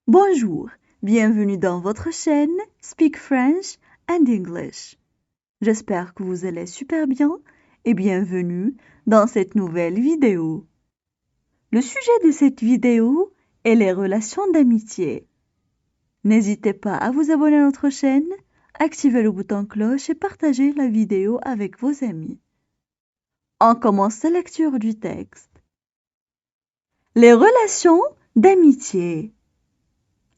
Bonjour, bienvenue dans votre chaîne Speak French and English. J'espère que vous allez super bien et bienvenue dans cette nouvelle vidéo. Le sujet de cette vidéo est les relations d'amitié. N'hésitez pas à vous abonner à notre chaîne, activer le bouton cloche et partager la vidéo avec vos amis. On commence la lecture du texte. Les relations d'amitié.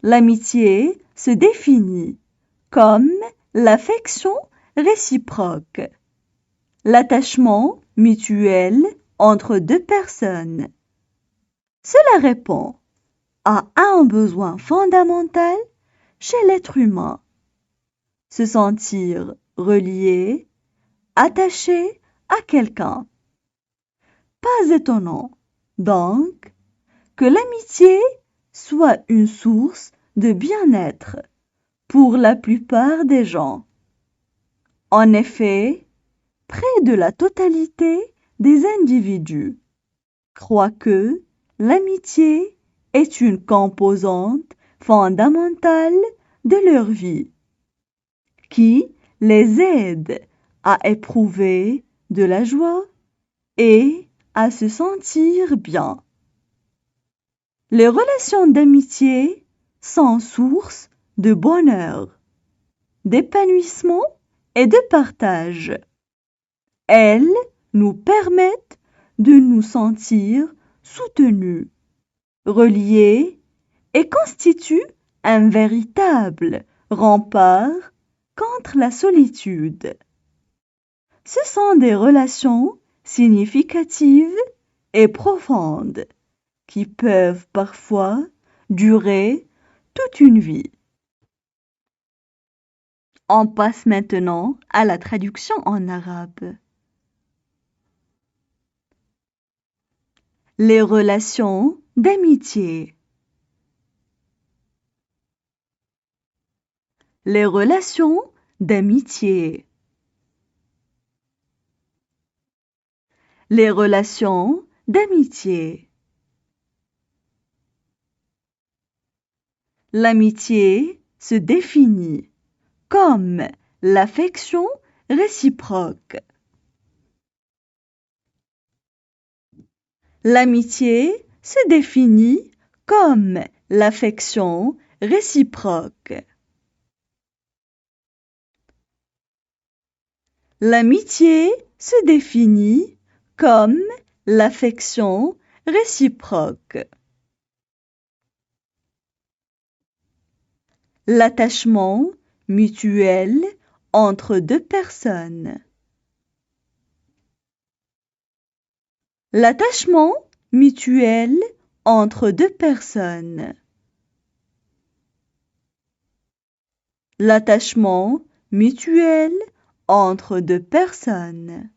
L'amitié se définit comme l'affection réciproque, l'attachement mutuel entre deux personnes. Cela répond à un besoin fondamental chez l'être humain. Se sentir relié, attaché à quelqu'un. Pas étonnant, donc, que l'amitié soit une source de bien-être pour la plupart des gens. En effet, près de la totalité des individus croient que l'amitié est une composante fondamentale de leur vie, qui les aide à éprouver de la joie et à se sentir bien. Les relations d'amitié sont source de bonheur, d'épanouissement et de partage. Elles nous permettent de nous sentir soutenus, reliés et constituent un véritable rempart contre la solitude. Ce sont des relations significatives et profondes qui peuvent parfois durer toute une vie. On passe maintenant à la traduction en arabe. Les relations d'amitié. Les relations d'amitié. Les relations d'amitié. L'amitié se définit comme l'affection réciproque. L'amitié se définit comme l'affection réciproque. L'amitié se définit comme l'affection réciproque. L'attachement mutuel entre deux personnes. L'attachement mutuel entre deux personnes. L'attachement mutuel entre deux personnes.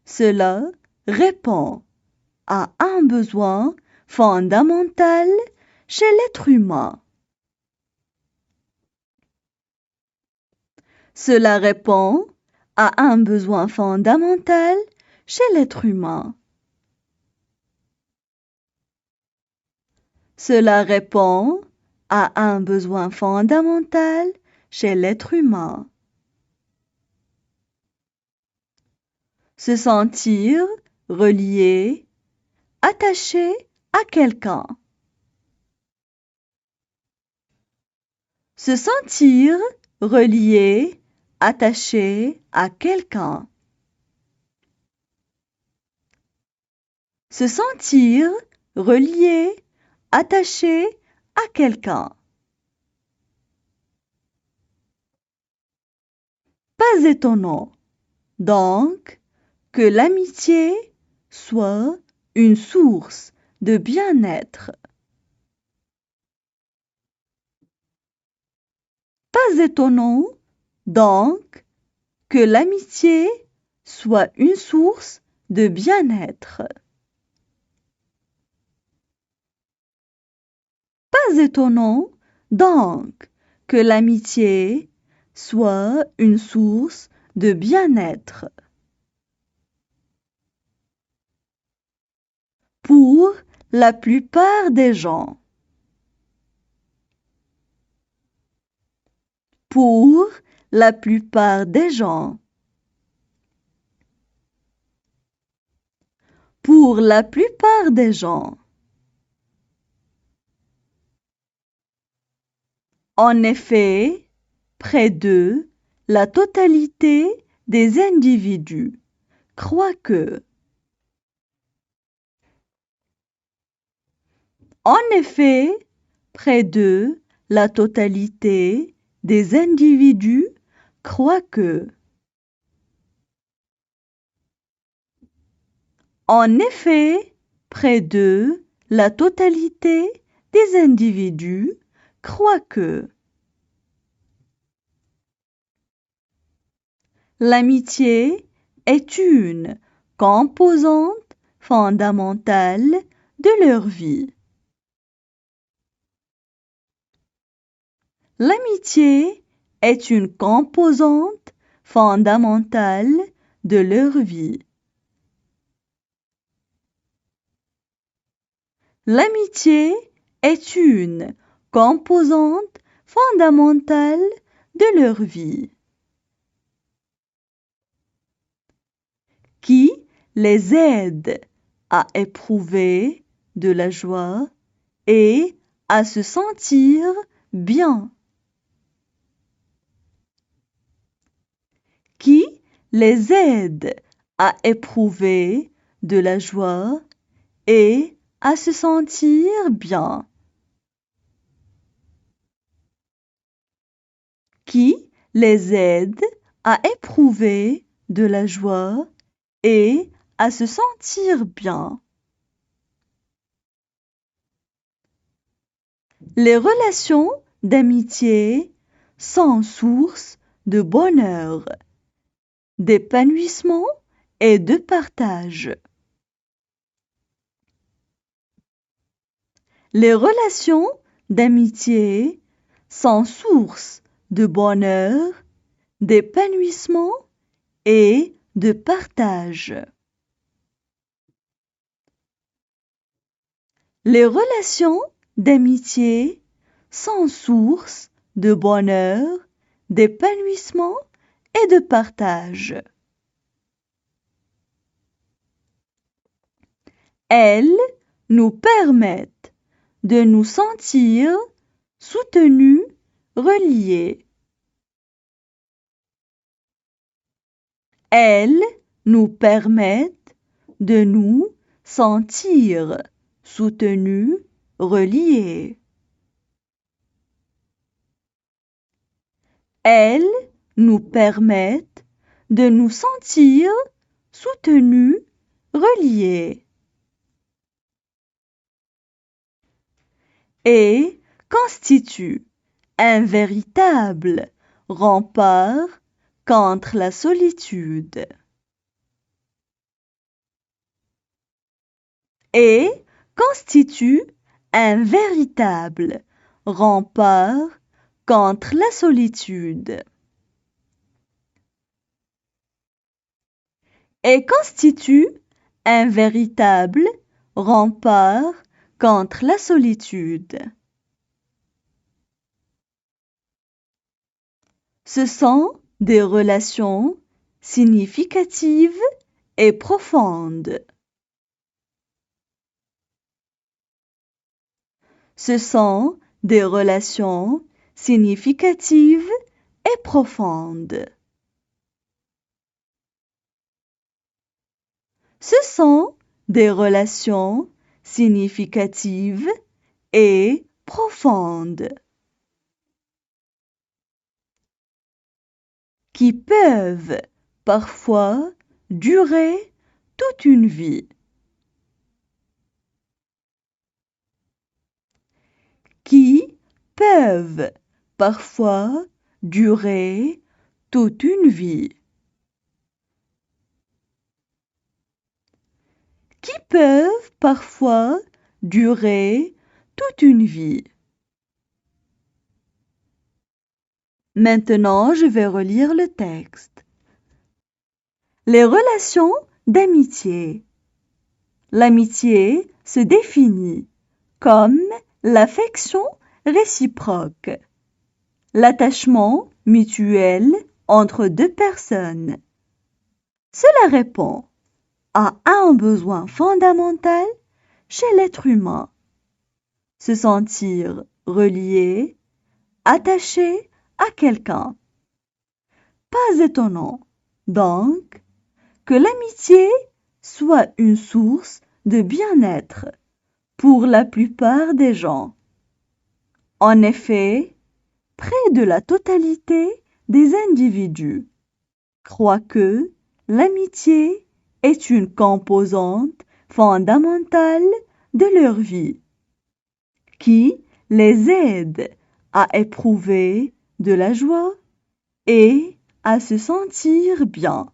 Cela répond à un besoin fondamental chez l'être humain. Cela répond à un besoin fondamental chez l'être humain. Cela répond à un besoin fondamental chez l'être humain. Se sentir relié, attaché à quelqu'un. Se sentir relié, attaché à quelqu'un. Se sentir relié, attaché à quelqu'un. Pas étonnant, donc, que l'amitié soit une source de bien-être. Pas étonnant, donc, que l'amitié soit une source de bien-être. Pas étonnant, donc, que l'amitié soit une source de bien-être. Pour la plupart des gens. Pour la plupart des gens. Pour la plupart des gens. En effet, près de la totalité des individus croient que. En effet, près de la totalité des individus croient que. En effet, près de la totalité des individus croient que. L'amitié est une composante fondamentale de leur vie. L'amitié est une composante fondamentale de leur vie. L'amitié est une composante fondamentale de leur vie. Qui les aide à éprouver de la joie et à se sentir bien. Qui les aide à éprouver de la joie et à se sentir bien. Qui les aide à éprouver de la joie et à se sentir bien. Les relations d'amitié sont source de bonheur, d'épanouissement et de partage. Les relations d'amitié sont source de bonheur, d'épanouissement et de partage. Les relations d'amitié sont source de bonheur, d'épanouissement et de partage. Elles nous permettent de nous sentir soutenus, reliés. Elles nous permettent de nous sentir soutenus, reliés. Elles nous permettent de nous sentir soutenus, reliés. Et constituent un véritable rempart contre la solitude. Et constituent un véritable rempart contre la solitude. Et constituent un véritable rempart contre la solitude. Ce sont des relations significatives et profondes. Ce sont des relations significatives et profondes. Ce sont des relations significatives et profondes qui peuvent parfois durer toute une vie. Qui peuvent parfois durer toute une vie. Qui peuvent parfois durer toute une vie. Maintenant, je vais relire le texte. Les relations d'amitié. L'amitié se définit comme l'affection réciproque, l'attachement mutuel entre deux personnes. Cela répond à un besoin fondamental chez l'être humain. Se sentir relié, attaché à quelqu'un. Pas étonnant, donc, que l'amitié soit une source de bien-être pour la plupart des gens. En effet, près de la totalité des individus croient que l'amitié est une composante fondamentale de leur vie, qui les aide à éprouver de la joie et à se sentir bien.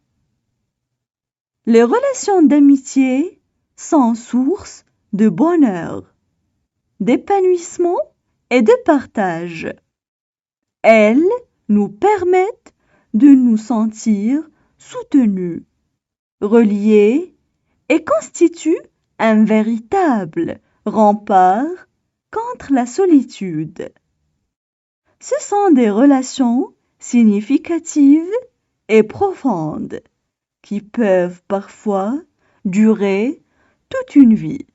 Les relations d'amitié sont source de bonheur, d'épanouissement et de partage. Elles nous permettent de nous sentir soutenus, reliés et constituent un véritable rempart contre la solitude. Ce sont des relations significatives et profondes qui peuvent parfois durer toute une vie.